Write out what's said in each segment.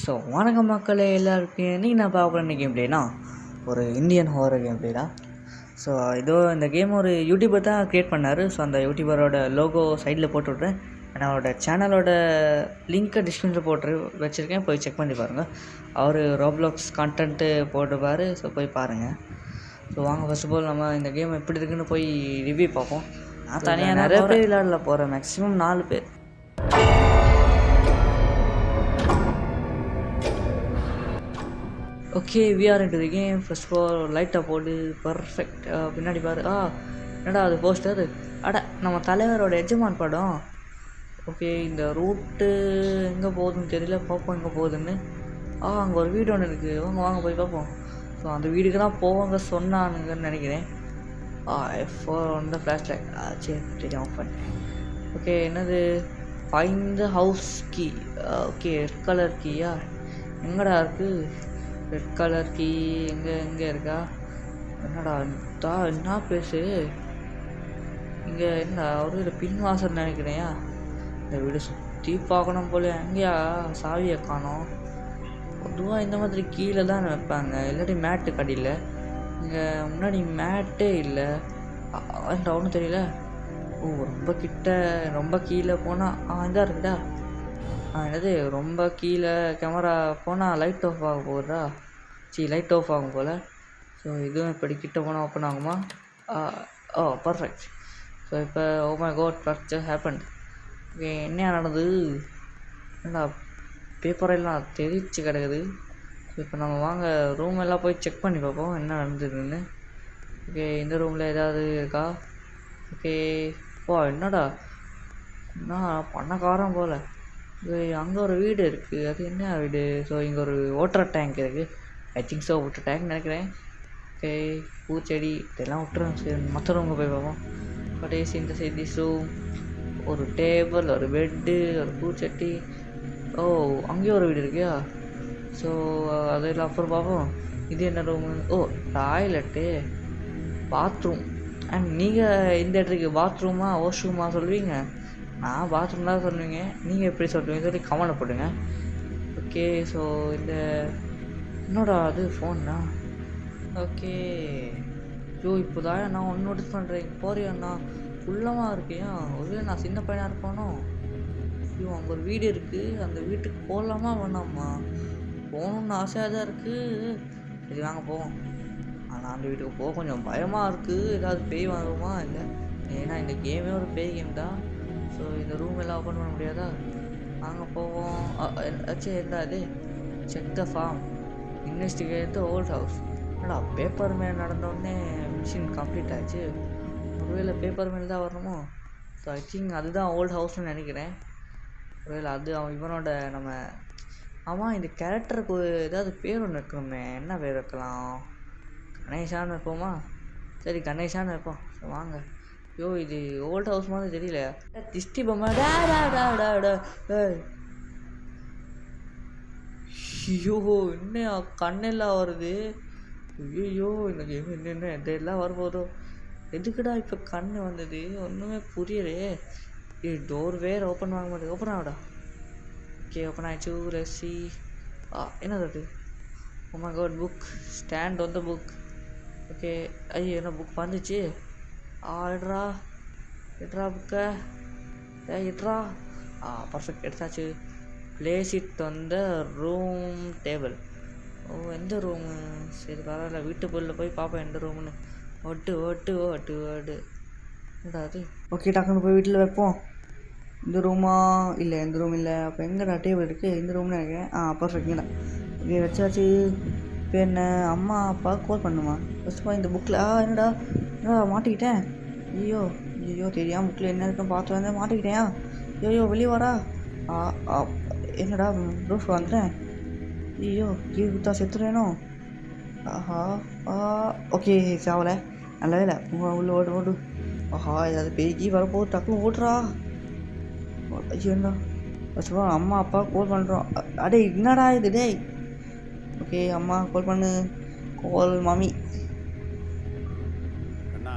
So வணக்கம் மக்களே எல்லாருக்கும் இன்றைக்கி நான் பார்க்குற கேம் பிளேனா ஒரு இந்தியன் ஹாரர் கேம் பிளே தான். ஸோ இதோ இந்த கேம் ஒரு யூடியூபர் தான் க்ரியேட் பண்ணார். ஸோ அந்த யூடியூபரோட லோகோ சைடில் போட்டு விட்றேன். அவரோட சேனலோட லிங்க்கை டிஸ்கிரிப்ஷனில் போட்டு வச்சுருக்கேன், போய் செக் பண்ணி பாருங்கள். அவர் ரோப்ளாக்ஸ் கண்டென்ட்டு போட்டுப்பார். ஸோ போய் பாருங்கள். ஸோ வாங்க ஃபர்ஸ்ட் ஆஃப் ஆல் நம்ம இந்த கேம் எப்படி இருக்குன்னு போய் ரிவ்யூ பார்ப்போம். நான் தனியாக நிறைய பேர் விளையாடல போகிறேன், மேக்ஸிமம் 4 பேர். Okay, we are into the game. First of all லைட்டாக போட்டு பர்ஃபெக்ட். பின்னாடி பாரு. என்னடா அது போஸ்டர்? நம்ம தலைவரோட எஜமான் படம். ஓகே, இந்த ரூட்டு எங்கே போகுதுன்னு தெரியல, பார்ப்போம் எங்கே போகுதுன்னு. அங்கே ஒரு வீடு ஒன்று இருக்குது, வாங்க போய் பார்ப்போம். ஸோ அந்த வீடுக்கு தான் போவாங்க சொன்னானுங்கன்னு நினைக்கிறேன். F4 வந்து ஃப்ளாஷ் லைட். சரி ஆஃப் பண்ணிட்டேன். ஓகே, என்னது? Find the house key. Okay, red colour கீயா? எங்கடா இருக்குது ரெட் கலர் கீ? எங்கே இருக்கா? என்னடா என்ன பேசு இங்கே? என்ன ஒரு பின்வாசல் நினைக்கிறேன். இந்த வீடு சுற்றி பார்க்கணும் போல. எங்கேயா சாவியை காணோம்? பொதுவாக இந்த மாதிரி கீழே தான் வைப்பாங்க, இல்லாட்டி மேட்டு கடியில். இங்கே முன்னாடி மேட்டே இல்லை. ஒன்றும் தெரியல. ரொம்ப கிட்ட, ரொம்ப கீழே போனால் இதாக இருக்குடா. என்னது ரொம்ப கீழே கேமரா போனால் லைட் ஆஃப் ஆக போகுதா? லைட் ஆஃப் ஆகும் போல். ஸோ இதுவும் இப்படி கிட்ட போனால் ஓப்பன் ஆகுமா? பர்ஃபெக்ட். ஸோ இப்போ my god, what happen? Okay, என்ன நடந்தது? என்னடா பேப்பரெல்லாம் தெரிச்சு கிடக்குது. ஸோ இப்போ நம்ம வாங்க ரூம் எல்லாம் போய் செக் பண்ணி பார்ப்போம் என்ன நடந்ததுன்னு. ஓகே, இந்த ரூமில் ஏதாவது இருக்கா? ஓகே, என்னடா நான் பணக்காரன் போல். அங்கே ஒரு வீடு இருக்குது, அது என்ன வீடு? ஸோ இங்கே ஒரு வாட்டர் டேங்க் இருக்குது. I think so water tank நினைக்கிறேன். ஓகே, பூச்செடி இதெல்லாம் விட்டுறோம். சரி, மற்ற ரூமுக்கு போய் பார்ப்போம். கடைசி இந்த சைடு ரூம், ஒரு டேபிள், ஒரு பெட்டு, ஒரு பூச்சட்டி. அங்கேயும் ஒரு வீடு இருக்கியா? ஸோ அதெல்லாம் அப்புறம் பார்ப்போம். இது என்ன ரூமு? Toilet, bathroom. அண்ட் நீங்கள் இந்த இடத்துக்கு பாத்ரூமா வாஷ்ரூமா சொல்லுவீங்க? நான் பாத்ரூம் தான் சொல்லுவீங்க, நீங்கள் எப்படி சொல்லுவீங்க சொல்லி கமெண்ட் போடுங்க. ஓகே, ஸோ இந்த என்னோட அது ஃபோன்னா? ஓகே, இப்போ தான் நான் ஒன்று நோட்டீஸ் பண்ணுறேன். போறியாண்ணா ஃபுல்லமாக இருக்கியா? ஒருவே நான் சின்ன பையனாக இருப்பானோ? அங்கே ஒரு வீடு இருக்குது, அந்த வீட்டுக்கு போகலாமா வேணாமா? போகணுன்னு ஆசையாக தான் இருக்குது. சரி வாங்க போவோம். ஆனால் அந்த வீட்டுக்கு போக கொஞ்சம் பயமாக இருக்குது. ஏதாவது பேய் வாங்குமா இல்லை? ஏன்னா இந்த கேமே ஒரு பேய் கேம் தான். ஸோ இந்த ரூம் எல்லாம் ஓப்பன் பண்ண முடியாதா? வாங்க போவோம். என்ன அது? Check the farm, investigate the old house. என்னடா பேப்பர் மேல் நடந்தோடனே மிஷின் கம்ப்ளீட் ஆச்சு. ஒருவேளை பேப்பர் மேல் தான் வரணுமோ? ஸோ ஐ திங்க் அதுதான் ஓல்ட் ஹவுஸ்னு நினைக்கிறேன். ஒருவேளை அது இவனோட நம்ம இந்த கேரக்டருக்கு ஏதாவது பேர் ஒன்று இருக்கணுமே. என்ன பேர் வைக்கலாம்? கணேஷான்னு வைப்போமா? சரி கணேஷான்னு வைப்போம். வாங்க. இது ஓல்ட் ஹவுஸ் மாதிரி தெரியல. திஷ்டி பொம்மை. என்ன கண்ணெல்லாம் வருது? இந்த கேம் என்ன இதெல்லாம் வரும்போதோ? எதுக்குடா இப்போ கண் வந்தது? ஒன்றுமே புரியலையே. டோர் வேறு ஓப்பன் ஆக மாட்டேது. ஓப்பன் ஆகடா. ஓகே, ஓப்பன் ஆகிடுச்சு. லெட்ஸி. என்னது அது? My god, book stand on the book. Okay, ஐயோ என்ன புக் வந்துச்சு? எடுறா புக்கை. எடுறா. பர்ஃபெக்ட், எடுத்தாச்சு. Place it on the room table. எந்த ரூமு? சரி பரவாயில்ல, வீட்டுக்குள்ளே போய் பார்ப்பேன் எந்த ரூமுன்னு. ஓட்டு என்னடா அது? ஓகே, டக்குன்னு போய் வீட்டில் வைப்போம். இந்த ரூமா? இல்லை, இந்த ரூம் இல்லை. அப்போ எங்கடா டேபிள் இருக்குது? இந்த ரூம்னு நினைக்கிறேன். பர்ஃபெக்ட்ங்கடா. இங்கே வச்சாச்சு. இப்போ என்ன அம்மா அப்பா கால் பண்ணுமா? ஃபஸ்ட் ஆஃப் இந்த புக்கில் என்னடா மாட்டிக்கிட்டேன். ஐயோ தெரியாமல் புக்கில் என்ன இருக்குன்னு பார்த்து வந்தேன், மாட்டிக்கிட்டேன். வெளியே வாடா. என்னடா ப்ரூஃப் வந்துட்டேன். கீ குத்தா செத்துறேனோ? ஓகே சாவலை, நல்ல வேலை. உள்ள ஓடு. ஏதாவது பேய்கி வரப்போது, டக்குன்னு ஓட்டுறா. ஐயோண்ணா ஃபஸ்ட்டு அம்மா அப்பா கால் பண்ணுறோம். என்னடா இது? டேய் ஓகே, அம்மா கால் பண்ணு. கால் மாமி. அண்ணா,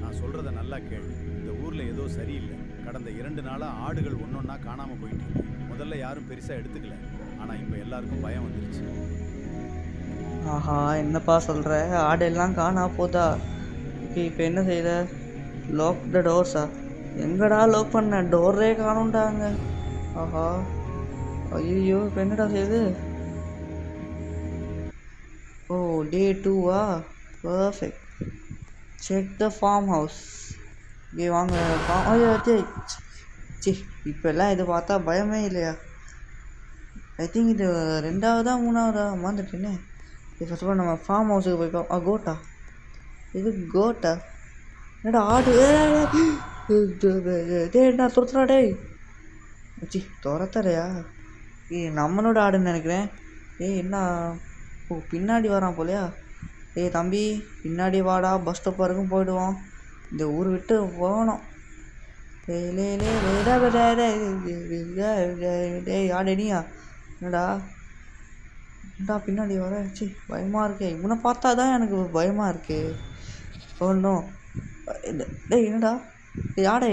நான் சொல்கிறத நல்லா கேளு. இந்த ஊரில் ஏதோ சரியில்லை. கடந்த 2 நாளாக ஆடுகள் ஒன்றொன்னா காணாமல் போயிட்டு. முதல்ல யாரும் பெருசாக எடுத்துக்கல. ஆனால் இப்போ எல்லாருக்கும் பயம் வந்துருச்சு. ஆஹா, என்னப்பா சொல்கிற? ஆடெல்லாம் காணா போதா? ஓகே, இப்போ என்ன செய்யுத? லாக் த டோர்ஸா? எங்கடா லாக் பண்ண? டோரே காணும்டாங்க. ஆஹா, ஐயோ, இப்போ என்னடா செய்யுது? ஓ, டே 2வா? Perfect. Check the farm house. இங்கே வாங்க ஃபார்ம். ஐயோ சி, இப்போல்லாம் இது பார்த்தா பயமே இல்லையா? ஐ திங்க் இது 2வதா 3வதா மறந்துட்டேனே. ஃபர்ஸ்ட் ஆஃப் ஆல் நம்ம ஃபார்ம் ஹவுஸுக்கு போய் கோட்டா? இது கோட்டா? என்னடா ஆடு? டேய் என்ன துரத்துறா டேய்? சி, துரத்துறையா? நம்மளோட ஆடுன்னு நினைக்கிறேன். என்ன? ஓ, பின்னாடி வரான் போலையா? தம்பி, பின்னாடி வாடா, பஸ் ஸ்டாப் வரைக்கும் போயிடுவோம். இந்த ஊர் விட்டு போகணும். டேய் ஆடனியா? என்னடா பின்னாடி வர? சி, பயமாக இருக்கே. இவனை பார்த்தா தான் எனக்கு பயமாக இருக்கே. ஒன்றும் டேய் என்னடா? டேய் ஆடே,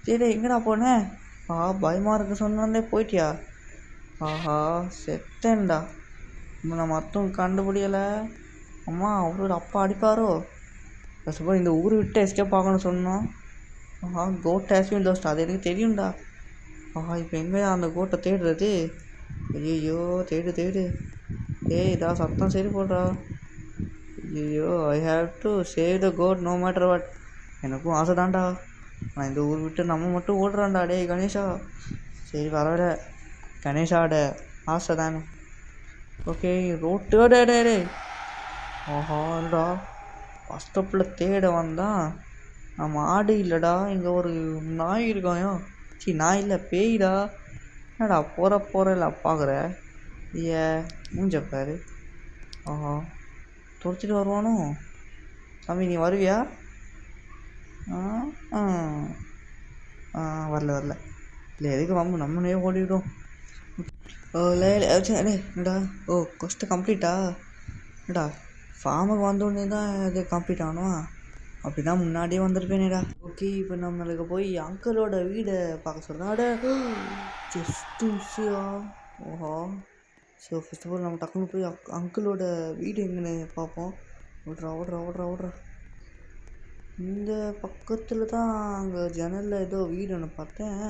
டேய் எங்கடா போனேன்? பயமாக இருக்கு சொன்னே போயிட்டியா? ஆஹா, செத்தேன்டா. இவனை மட்டும் கண்டுபிடியலை. அம்மா, அவரோட அப்பா அடிப்பாரோ? ஃபர்ஸ்ட் இந்த ஊர் விட்டு எஸ்கேப் ஆகணும்னு சொன்னோம். கோட் ஹேஸ்பின் தோஸ்ட், அது எனக்கு தெரியும்டா. இப்போ எங்கேயா அந்த கோட்டை தேடுறது? ஐயோ, தேடு. இதா சத்தம் சரி போடுறா. ஐயோ, I have to save the code no matter what. எனக்கும் ஆசை தான்டா. நான் இந்த ஊர் விட்டு நம்ம மட்டும் ஓடுறான்டா. டேய் கணேஷா, சரி வரவிட கணேஷாட ஆசை தானே. ஓகே, ரோட்டு டே. ஆஹாடா, பஸ் ஸ்டாப்பில் தேட வந்தான். நம்ம ஆடு இல்லைடா, இங்கே ஒரு நாய் இருக்காயோ. சி, நாய் இல்லை, பேய்டா. என்னடா போகிற பார்க்குற? மூஞ்சப்பாரு. ஆஹா, துரத்திட்டு வருவானோ? தம்பி, நீ வருவியா? வரல இல்லை, எதுக்கு வாங்க, நம்மளே ஓடிவிடும். என்னடா? கொஸ்ட்டு கம்ப்ளீட்டா? என்னடா ஃபார்முக்கு வந்தோடனே தான் இது கம்ப்ளீட் ஆகணும்? அப்படின்னா முன்னாடியே வந்திருப்பேனேடா. ஓகே, இப்போ நம்மளுக்கு போய் அங்கிளோட வீடை பார்க்க சொல்கிறாட. ஜஸ்ட்டு மிஸ்ஸியா? ஓஹோ. ஸோ ஃபர்ஸ்ட் ஆஃப் ஆல் நம்ம டக்குன்னு போய் அங்கிளோட வீடு எங்கன்னு பார்ப்போம். ஓடுறா. இந்த பக்கத்தில் தான் அங்கே ஜன்னலில் ஏதோ வீடு ஒன்று பார்த்தேன்.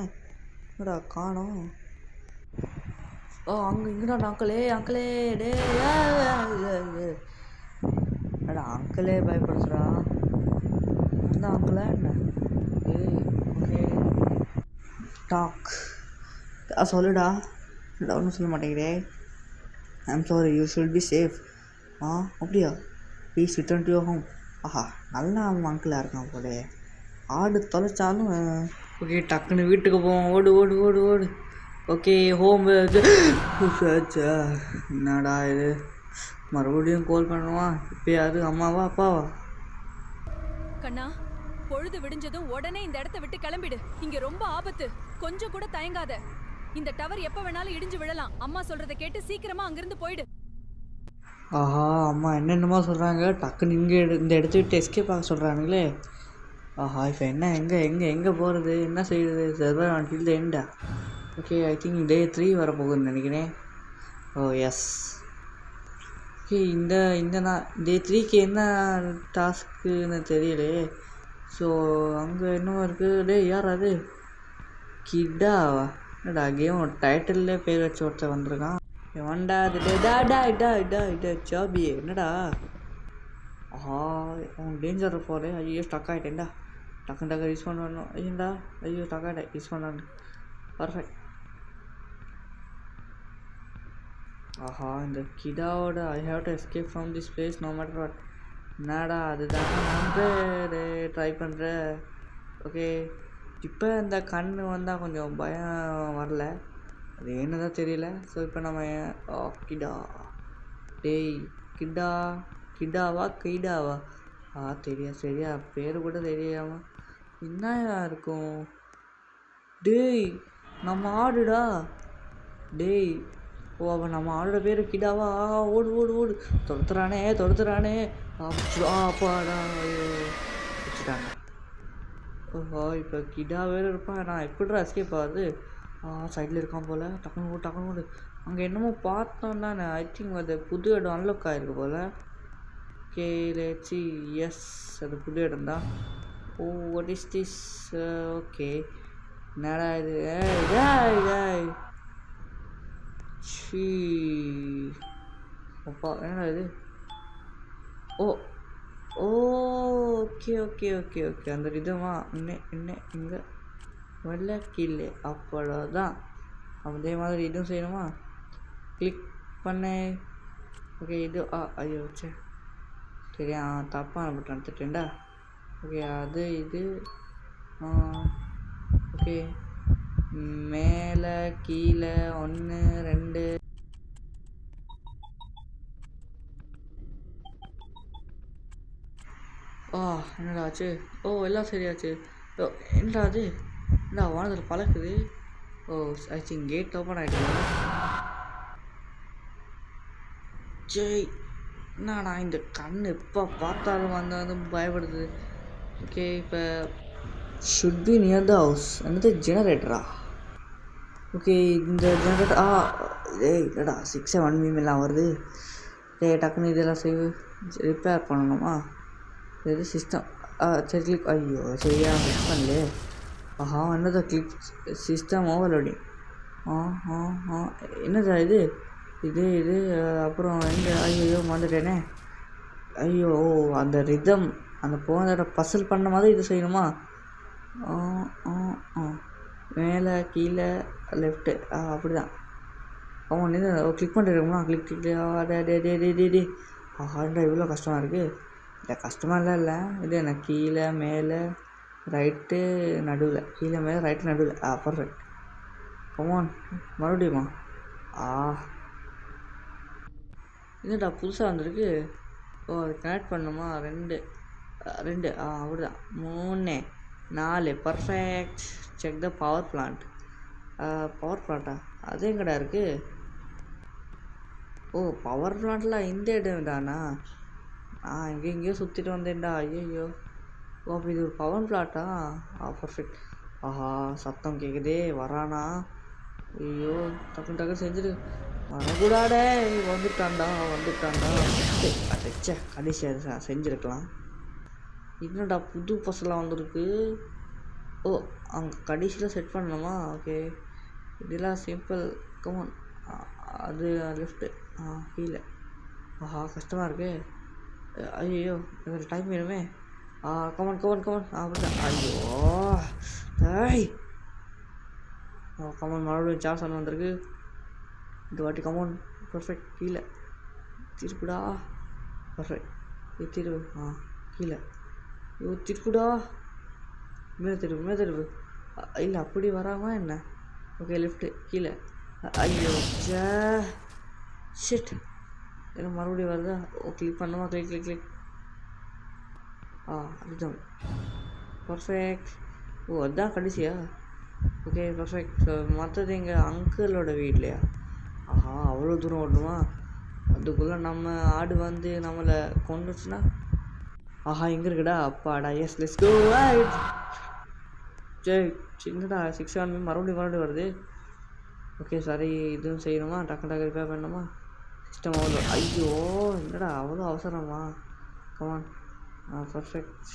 என்னடா காணோம்? அங்கே இங்கடா அங்கிளே டே. என்னடா அங்கிளே பயப்படுறா? அந்த அங்கிளா என்ன? Okay, dog. சொல்லுடா. ஒன்றும் சொல்ல மாட்டேங்கிறே. I'm sorry, you should be safe. அப்படியா? Please return to your home. ஆஹா, நல்லா அங்கிளாக இருக்கான் போலே. ஆடு தொலைச்சாலும். ஓகே, டக்குன்னு வீட்டுக்கு போவோம். ஓடு. Okay, home. என்னடா இது? மறுபடியும் கால் பண்ணுவான். இப்போயாவது அம்மாவா அப்பாவா? கண்ணா, பொழுது விடிஞ்சதும் உடனே இந்த இடத்த விட்டு கிளம்பிடு. இங்க ரொம்ப ஆபத்து. கொஞ்சம் கூட தயங்காத. இந்த டவர் எப்ப வேணாலும் இடிஞ்சு விழலாம். அம்மா சொல்றத கேட்டு சீக்கிரமா அங்கிருந்து போயிடு. ஆஹா, அம்மா என்னென்னமோ சொல்கிறாங்க. டக்குன்னு இங்கே இந்த இடத்த விட்டு எஸ்கேப் ஆக சொல்கிறானுங்களே. ஆஹா, இப்போ என்ன எங்கே போகிறது? என்ன செய்யுது? சர்வர் அன்டில் த எண்டா? ஓகே, ஐ திங்க் டே 3 வரப்போகுதுன்னு நினைக்கிறேன். எஸ். ஓகே, இந்த நான் டே 3க்கு என்ன டாஸ்க்குன்னு தெரியலையே. ஸோ அங்கே என்னவோ இருக்குது. டே யார் அது? கிட்டாவா? என்னடா கேம் டைட்டில்லே பேர் வச்சு ஒருத்தர் வந்திருக்கான். வண்டா ஜாபியே. என்னடா? அவன் டேஞ்சர் போகிறேன். ஐயோ, ஸ்டக் ஆகிட்டேன்டா. டக்கு யூஸ் பண்ணணும். ஐயோ ஸ்டக் ஆகிட்டேன். யூஸ் பண்ணான்னு. பர்ஃபெக்ட். இந்த கிடாவோட I have to escape from this place no matter what. என்னடா அதுதான் ட்ரை பண்ணுறேன். ஓகே, இப்போ இந்த கண் வந்தால் கொஞ்சம் பயம் வரல. அது என்னதான் தெரியல. ஸோ இப்போ நம்ம கிடா. டேய் கிடாவா கைடாவா? சரியா பேர் கூட தெரியாமல் என்ன இருக்கும்? டேய், நம்ம ஆடுடா. டேய், அவன் நம்ம ஆளோட பேர் கிடாவா? ஓடு. தொடுத்துறானே. அப்பாடா, வச்சுட்டாங்க. இப்போ கிடா வேறு இருப்பான். நான் எப்படிடா எஸ்கேப் ஆகுது? சைடில் இருக்கான் போல். டக்குனு ஓடு. அங்கே என்னமோ பார்த்தோம் தானே. ஐ திங்க் அது புது இடம் அன்லாக் ஆகிருக்கு போல். ஓகே லேட்ஸி. எஸ், அது புது இடம் தான். Oh what is this? Okay என்னடா இது? சீ அப்பா, என்னடா இது? ஓ ஓகே ஓகே ஓகே ஓகே அந்த இதுவா என்ன இங்கே வெள்ளை கீழே அவ்வளோதான். அதே மாதிரி இதுவும் செய்யணுமா? கிளிக் பண்ணு. ஓகே இது ஐயோ சே சரி, தப்பாக பட்டன் எடுத்துட்டேன்டா. ஓகே அது இது ஓகே மேலே கீழே 1 2 என்னடா ஆச்சு? எல்லாம் சரியாச்சு. என்னடா அது? என்னடா வானத்தில் பழக்குது? ஐ திங்க் கேட் ஓப்பன் ஆகிட்டு. ஜெய் என்னடா இந்த கண் எப்போ பார்த்தாலும் வந்து பயப்படுது. ஓகே இப்போ should be near the house. என்னது ஜெனரேட்டரா? ஓகே இந்த ஜெனரேட்டர் இல்லைடா 6 மீமெல்லாம் வருது. டக்குன்னு இதெல்லாம் ரிப்பேர் பண்ணணுமா? இது சிஸ்டம் சரி கிளிக். ஐயோ சரியா மிஸ் பண்ணலே. என்னது கிளிக் சிஸ்டம் ஓவர்லோடிங். என்னதா இது இது இது அப்புறம் எங்கே? ஐயோ வந்துட்டேனே. ஐயோ அந்த ரிதம் அந்த போன பசில் பண்ண மாதிரி இது செய்யணுமா? மேலே கீழே லெஃப்ட்டு அப்படி தான். அவன் இது கிளிக் பண்ணிருக்கோம்னா கிளிக் டே. இவ்வளோ கஷ்டமாக இருக்குது. இல்லை கஷ்டமாக இல்லை இது எனக்கு கீழே மேலே ரைட்டு நடுவில், கீழே மேலே ரைட்டு நடுவில். பர்ஃபெக்ட். கமான் மறுபடியுமா? என்னடா புதுசாக வந்திருக்கு? அது கனெக்ட் பண்ணணுமா? 2 அப்படிதான். 3 4 perfect. Check the power plant. Power பிளான்ட்டா? அது எங்கடா இருக்குது? பவர் பிளான்ட்லாம் இந்த இடம் தானா? எங்கேயோ சுற்றிட்டு வந்தேன்டா. ஐயோ அப்போ இது ஒரு பவர் பிளாட்டா? பர்ஃபெக்ட். சத்தம் கேட்குதே, வரானா? ஐயோ டக்கு செஞ்சுட்டு வரக்கூடாடே. வந்துட்டான்டா. அடைச்ச கடைசியாக செஞ்சுருக்கலாம். என்னடா புது பசலாம் வந்திருக்கு. அங்கே கடைசியில் செட் பண்ணணுமா? ஓகே இதெல்லாம் சிம்பிள். கமான் அது லெஃப்ட்டு கீழே. கஷ்டமாக இருக்கு. ஐயோ இதில் டைம் வேணுமே. கமான் அப்படிதான். ஐயோ கமான் மறுபடியும் சான்ஸ் ஒன்று வந்திருக்கு. இந்த வாட்டி கமான் பர்ஃபெக்ட். கீழே திருப்புடா. பர்ஃபெக்ட். இது திருவு. கீழே திருப்புடா. மேலே திருவு. இல்லை அப்படி வராமல் என்ன? ஓகே லெஃப்ட்டு கீழே. ஐயோ ஷிட் என்ன மறுபடியும் வருதா? கிளிக் பண்ணுமா? கிளிக். அதுதான் பர்ஃபெக்ட். அதுதான் கடைசியா? Okay perfect. ஸோ மற்றது எங்கள் அங்கிளோட வீட்லையா? அவ்வளோ தூரம் ஓடணுமா? அதுக்குள்ளே நம்ம ஆடு வந்து நம்மளை கொண்டுச்சுன்னா? எங்கே இருக்குடா? அப்பாடா. Yes let's go. சரி சின்னடா 6 மறுபடியும் வருது. ஓகே சாரி இதுவும் செய்யணுமா? டக்கு ரிப்பேர் பண்ணணுமா? சிஸ்டம் அவ்வளோ. ஐயோ என்னடா அவ்வளோ அவசரமா? Come on perfect.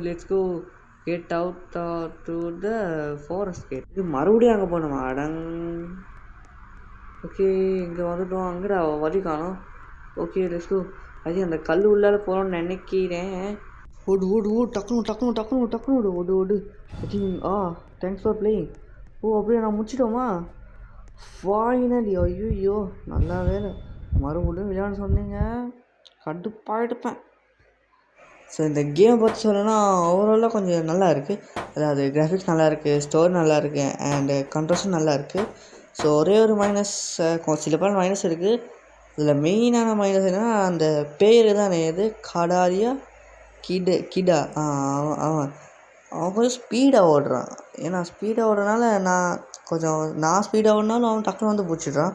Let's go. Get out to the forest gate. இது மறுபடியும் அங்கே போகணுமா? ஓகே இங்கே வந்துட்டோம். அங்கடா வழி காணும். Okay let's go. அந்த கல் உள்ளால போகணும்னு நினைக்கிறேன். ஓடு டக்குனு ஓடு. Thanks for playing. அப்படியே நான் முடிச்சிட்டோமா? ஃபைனலி. ஐயோ நல்லா வேலை மறுபடியும் விளையாட சொன்னீங்க. கடுப்பாகிடுப்பேன். ஸோ இந்த கேமை பற்றி சொல்லணும்னா ஓவராலாக கொஞ்சம் நல்லா இருக்குது. அதாவது கிராஃபிக்ஸ் நல்லா இருக்குது, ஸ்டோரி நல்லா இருக்குது, அண்டு கண்ட்ரோல்ஸும் நல்லா இருக்குது. ஸோ ஒரே ஒரு மைனஸ், சில பேர் மைனஸ் இருக்குது. இதில் மெயினான மைனஸ் என்னன்னா அந்த பேர் தான் எது கடாரியா கிடா அவன் கொஞ்சம் ஸ்பீடாக ஓடுறான். ஏன்னா ஸ்பீடாக ஓடுறதுனால நான் ஸ்பீடாக ஓடினாலும் அவன் டக்குன்னு வந்து பிடிச்சிட்றான்.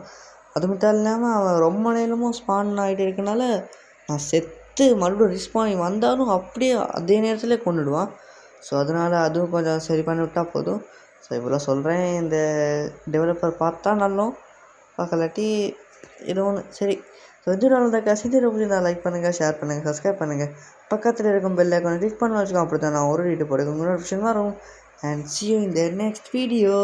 அது மட்டும் இல்லாமல் அவன் ரொம்ப நேரமும் ஸ்பான் ஆகிட்டே இருக்கனால நான் செத்து மறுபடியும் ரிஸ்பான் வந்தாலும் அப்படியே அதே நேரத்தில் கொண்டுடுவான். ஸோ அதனால் அதுவும் கொஞ்சம் சரி பண்ணி விட்டால் போதும். ஸோ இவ்வளோ சொல்கிறேன். இந்த டெவலப்பர் பார்த்தா நல்லோம். பார்க்கலாட்டி ஏதோ ஒன்று சரி. ஸோ இது தான் கசிதிரை பிடிச்சிருந்தா லைக் பண்ணுங்கள், ஷேர் பண்ணுங்கள், சப்ஸ்கிரைப் பண்ணுங்கள். பக்கத்தில் இருக்கும் பெல் ஐக்கானை கிளிக் பண்ண வச்சுக்கோங்க. அப்படி தான் நான் ஒரு வீடியோ போடுங்க நோட்டிஃபிகேஷன் வரும். And see you in the next video.